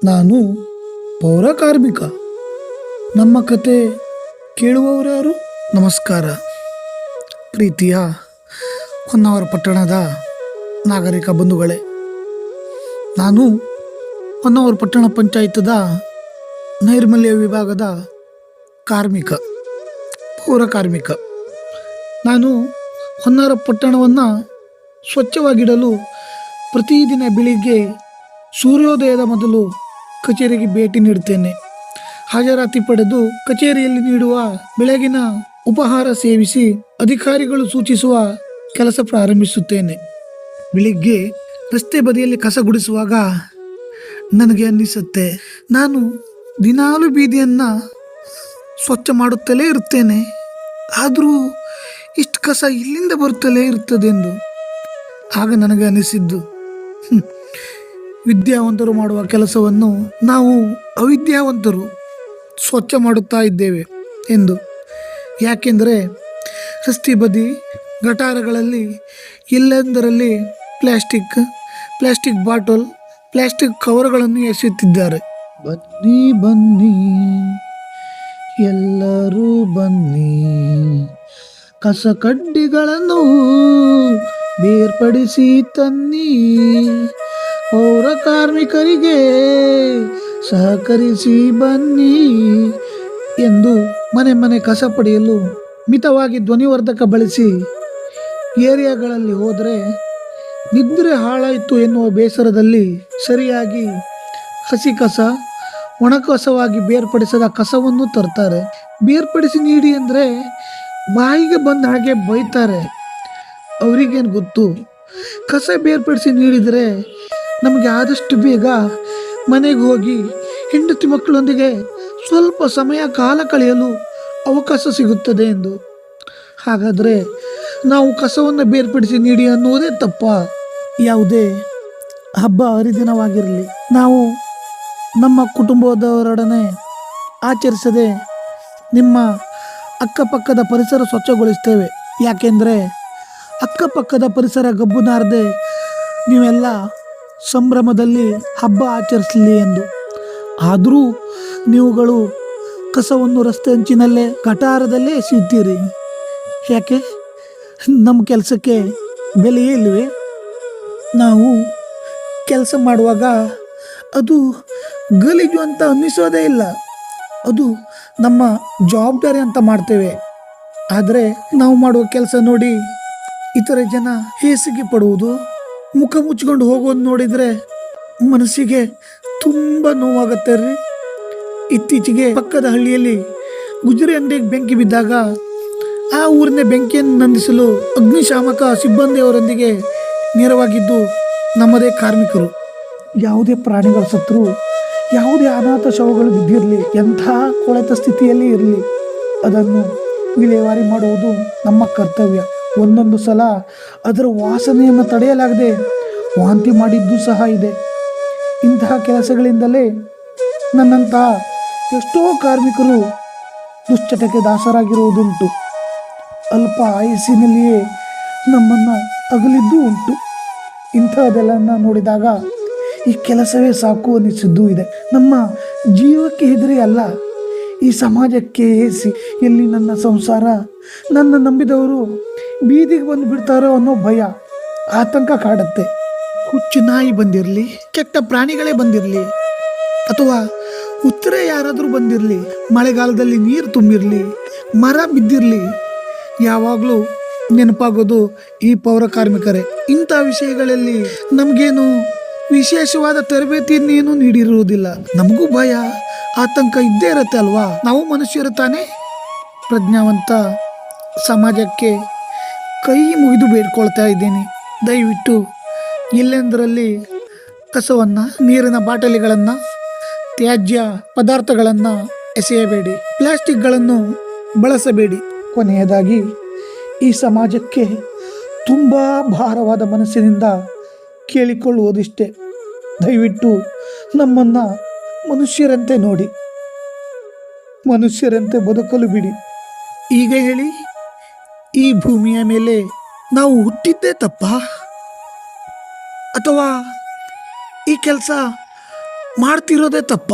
ನಾನು ಪೌರ ಕಾರ್ಮಿಕ. ನಮ್ಮ ಕತೆ ಕೇಳುವವರ್ಯಾರು? ನಮಸ್ಕಾರ. ಪ್ರೀತಿಯ ಹೊನ್ನಾವರ ಪಟ್ಟಣದ ನಾಗರಿಕ ಬಂಧುಗಳೇ, ನಾನು ಹೊನ್ನಾವರ ಪಟ್ಟಣ ಪಂಚಾಯತದ ನೈರ್ಮಲ್ಯ ವಿಭಾಗದ ಕಾರ್ಮಿಕ, ಪೌರ ಕಾರ್ಮಿಕ. ನಾನು ಹೊನ್ನಾವರ ಪಟ್ಟಣವನ್ನು ಸ್ವಚ್ಛವಾಗಿಡಲು ಪ್ರತಿದಿನ ಬೆಳಿಗ್ಗೆ ಸೂರ್ಯೋದಯದ ಮೊದಲು ಕಚೇರಿಗೆ ಭೇಟಿ ನೀಡುತ್ತೇನೆ. ಹಾಜರಾತಿ ಪಡೆದು ಕಚೇರಿಯಲ್ಲಿ ನೀಡುವ ಬೆಳಗಿನ ಉಪಹಾರ ಸೇವಿಸಿ ಅಧಿಕಾರಿಗಳು ಸೂಚಿಸುವ ಕೆಲಸ ಪ್ರಾರಂಭಿಸುತ್ತೇನೆ. ಬೆಳಿಗ್ಗೆ ರಸ್ತೆ ಬದಿಯಲ್ಲಿ ಕಸ ಗುಡಿಸುವಾಗ ನನಗೆ ಅನ್ನಿಸುತ್ತೆ, ನಾನು ದಿನಾಲು ಬೀದಿಯನ್ನು ಸ್ವಚ್ಛ ಮಾಡುತ್ತಲೇ ಇರುತ್ತೇನೆ, ಆದರೂ ಇಷ್ಟು ಕಸ ಇಲ್ಲಿಂದ ಬರುತ್ತಲೇ ಇರ್ತದೆಂದು. ಆಗ ನನಗೆ ಅನಿಸಿದ್ದು, ವಿದ್ಯಾವಂತರು ಮಾಡುವ ಕೆಲಸವನ್ನು ನಾವು ಅವಿದ್ಯಾವಂತರು ಸ್ವಚ್ಛ ಮಾಡುತ್ತಾ ಇದ್ದೇವೆ ಎಂದು. ಯಾಕೆಂದರೆ ರಸ್ತೆ ಬದಿ ಗಟಾರಗಳಲ್ಲಿ ಎಲ್ಲೆಂದರಲ್ಲಿ ಪ್ಲಾಸ್ಟಿಕ್ ಬಾಟಲ್, ಪ್ಲಾಸ್ಟಿಕ್ ಕವರ್ಗಳನ್ನು ಎಸೆಯುತ್ತಿದ್ದಾರೆ. ಬನ್ನಿ ಬನ್ನಿ ಎಲ್ಲರೂ ಬನ್ನಿ, ಕಸ ಕಡ್ಡಿಗಳನ್ನು ಬೇರ್ಪಡಿಸಿ ತನ್ನಿ, ಪೌರ ಕಾರ್ಮಿಕರಿಗೆ ಸಹಕರಿಸಿ ಬನ್ನಿ ಎಂದು ಮನೆ ಮನೆ ಕಸ ಪಡೆಯಲು ಮಿತವಾಗಿ ಧ್ವನಿವರ್ಧಕ ಬಳಸಿ ಏರಿಯಾಗಳಲ್ಲಿ ಹೋದರೆ ನಿದ್ರೆ ಹಾಳಾಯಿತು ಎನ್ನುವ ಬೇಸರದಲ್ಲಿ ಸರಿಯಾಗಿ ಹಸಿ ಕಸ, ಒಣ ಕಸವಾಗಿ ಬೇರ್ಪಡಿಸದ ಕಸವನ್ನು ತರ್ತಾರೆ. ಬೇರ್ಪಡಿಸಿ ನೀಡಿ ಅಂದರೆ ಬಾಯಿಗೆ ಬಂದ ಹಾಗೆ ಬೈತಾರೆ. ಅವರಿಗೇನು ಗೊತ್ತು, ಕಸ ಬೇರ್ಪಡಿಸಿ ನೀಡಿದರೆ ನಮಗೆ ಆದಷ್ಟು ಬೇಗ ಮನೆಗೆ ಹೋಗಿ ಹೆಂಡತಿ ಮಕ್ಕಳೊಂದಿಗೆ ಸ್ವಲ್ಪ ಸಮಯ ಕಾಲ ಕಳೆಯಲು ಅವಕಾಶ ಸಿಗುತ್ತದೆ ಎಂದು. ಹಾಗಾದರೆ ನಾವು ಕಸವನ್ನು ಬೇರ್ಪಡಿಸಿ ನೀಡಿ ಅನ್ನುವುದೇ ತಪ್ಪ? ಯಾವುದೇ ಹಬ್ಬ ಹರಿದಿನವಾಗಿರಲಿ ನಾವು ನಮ್ಮ ಕುಟುಂಬದವರೊಡನೆ ಆಚರಿಸದೆ ನಿಮ್ಮ ಅಕ್ಕಪಕ್ಕದ ಪರಿಸರ ಸ್ವಚ್ಛಗೊಳಿಸ್ತೇವೆ. ಯಾಕೆಂದರೆ ಅಕ್ಕಪಕ್ಕದ ಪರಿಸರ ಗಬ್ಬು ನಾರದೆ ನೀವೆಲ್ಲ ಸಂಭ್ರಮದಲ್ಲಿ ಹಬ್ಬ ಆಚರಿಸಲಿ ಎಂದು. ಆದರೂ ನೀವುಗಳು ಕಸವನ್ನು ರಸ್ತೆ ಅಂಚಿನಲ್ಲೇ ಗಟಾರದಲ್ಲೇ ಎಸೆಯುತ್ತೀರಿ. ಯಾಕೆ? ನಮ್ಮ ಕೆಲಸಕ್ಕೆ ಬೆಲೆಯೇ ಇಲ್ಲವೇ? ನಾವು ಕೆಲಸ ಮಾಡುವಾಗ ಅದು ಗಲೀಜು ಅಂತ ಅನ್ನಿಸೋದೇ ಇಲ್ಲ, ಅದು ನಮ್ಮ ಜವಾಬ್ದಾರಿ ಅಂತ ಮಾಡ್ತೇವೆ. ಆದರೆ ನಾವು ಮಾಡುವ ಕೆಲಸ ನೋಡಿ ಇತರೆ ಜನ ಹೇಸಿಗೆ ಪಡುವುದು, ಮುಖ ಮುಚ್ಕೊಂಡು ಹೋಗೋದು ನೋಡಿದರೆ ಮನಸ್ಸಿಗೆ ತುಂಬ ನೋವಾಗುತ್ತೆ ರೀ. ಇತ್ತೀಚೆಗೆ ಪಕ್ಕದ ಹಳ್ಳಿಯಲ್ಲಿ ಗುಜರಿ ಅಂಗಡಿಗೆ ಬೆಂಕಿ ಬಿದ್ದಾಗ ಆ ಊರಿನ ಬೆಂಕಿಯನ್ನು ನಂದಿಸಲು ಅಗ್ನಿಶಾಮಕ ಸಿಬ್ಬಂದಿಯವರೊಂದಿಗೆ ನೇರವಾಗಿದ್ದು ನಮ್ಮದೇ ಕಾರ್ಮಿಕರು. ಯಾವುದೇ ಪ್ರಾಣಿಗಳ ಸತ್ರು, ಯಾವುದೇ ಅನಾಥ ಶವಗಳು ಬಿದ್ದಿರಲಿ, ಎಂಥ ಕೊಳೆತ ಸ್ಥಿತಿಯಲ್ಲಿ ಇರಲಿ, ಅದನ್ನು ವಿಲೇವಾರಿ ಮಾಡುವುದು ನಮ್ಮ ಕರ್ತವ್ಯ. ಒಂದೊಂದು ಸಲ ಅದರ ವಾಸನೆಯನ್ನು ತಡೆಯಲಾಗದೆ ವಾಂತಿ ಮಾಡಿದ್ದು ಸಹ ಇದೆ. ಇಂತಹ ಕೆಲಸಗಳಿಂದಲೇ ನನ್ನಂತಹ ಎಷ್ಟೋ ಕಾರ್ಮಿಕರು ದುಶ್ಚಟಕ್ಕೆ ದಾಸರಾಗಿರುವುದುಂಟು. ಅಲ್ಪ ಆಯಸ್ಸಿನಲ್ಲಿಯೇ ನಮ್ಮನ್ನು ಅಗಲಿದ್ದೂ ಉಂಟು. ಇಂಥದ್ದೆಲ್ಲ ನೋಡಿದಾಗ ಈ ಕೆಲಸವೇ ಸಾಕು ಅನ್ನಿಸಿದ್ದೂ ಇದೆ. ನಮ್ಮ ಜೀವಕ್ಕೆ ಹೆದರಿ ಅಲ್ಲ, ಈ ಸಮಾಜಕ್ಕೆ ಏಸಿ ಎಲ್ಲಿ ನನ್ನ ಸಂಸಾರ, ನನ್ನ ನಂಬಿದವರು ಬೀದಿಗೆ ಬಂದು ಬಿಡ್ತಾರೋ ಅನ್ನೋ ಭಯ, ಆತಂಕ ಕಾಡುತ್ತೆ. ಹುಚ್ಚು ನಾಯಿ ಬಂದಿರಲಿ, ಕೆಟ್ಟ ಪ್ರಾಣಿಗಳೇ ಬಂದಿರಲಿ, ಅಥವಾ ಉತ್ತರೆ ಯಾರಾದರೂ ಬಂದಿರಲಿ, ಮಳೆಗಾಲದಲ್ಲಿ ನೀರು ತುಂಬಿರಲಿ, ಮರ ಬಿದ್ದಿರಲಿ, ಯಾವಾಗಲೂ ನೆನಪಾಗೋದು ಈ ಪೌರ ಕಾರ್ಮಿಕರೇ. ಇಂಥ ವಿಷಯಗಳಲ್ಲಿ ನಮಗೇನು ವಿಶೇಷವಾದ ತರಬೇತಿಯನ್ನೇನು ನೀಡಿರುವುದಿಲ್ಲ. ನಮಗೂ ಭಯ, ಆತಂಕ ಇದ್ದೇ ಇರುತ್ತೆ ಅಲ್ವಾ? ನಾವು ಮನುಷ್ಯರು ತಾನೇ. ಪ್ರಜ್ಞಾವಂತ ಸಮಾಜಕ್ಕೆ ಕೈ ಮುಗಿದು ಬೇಡ್ಕೊಳ್ತಾ ಇದ್ದೀನಿ, ದಯವಿಟ್ಟು ಎಲ್ಲೆಂದರಲ್ಲಿ ಕಸವನ್ನು, ನೀರಿನ ಬಾಟಲಿಗಳನ್ನು, ತ್ಯಾಜ್ಯ ಪದಾರ್ಥಗಳನ್ನು ಎಸೆಯಬೇಡಿ, ಪ್ಲಾಸ್ಟಿಕ್ಗಳನ್ನು ಬಳಸಬೇಡಿ. ಕೊನೆಯದಾಗಿ ಈ ಸಮಾಜಕ್ಕೆ ತುಂಬ ಭಾರವಾದ ಮನಸ್ಸಿನಿಂದ ಕೇಳಿಕೊಳ್ಳುವುದಿಷ್ಟೇ, ದಯವಿಟ್ಟು ನಮ್ಮನ್ನು ಮನುಷ್ಯರಂತೆ ನೋಡಿ, ಮನುಷ್ಯರಂತೆ ಬದುಕಲು ಬಿಡಿ. ಈಗ ಹೇಳಿ, ಈ ಭೂಮಿಯ ಮೇಲೆ ನಾವು ಹುಟ್ಟಿದ್ದೇ ತಪ್ಪ? ಅಥವಾ ಈ ಕೆಲಸ ಮಾಡ್ತಿರೋದೇ ತಪ್ಪ?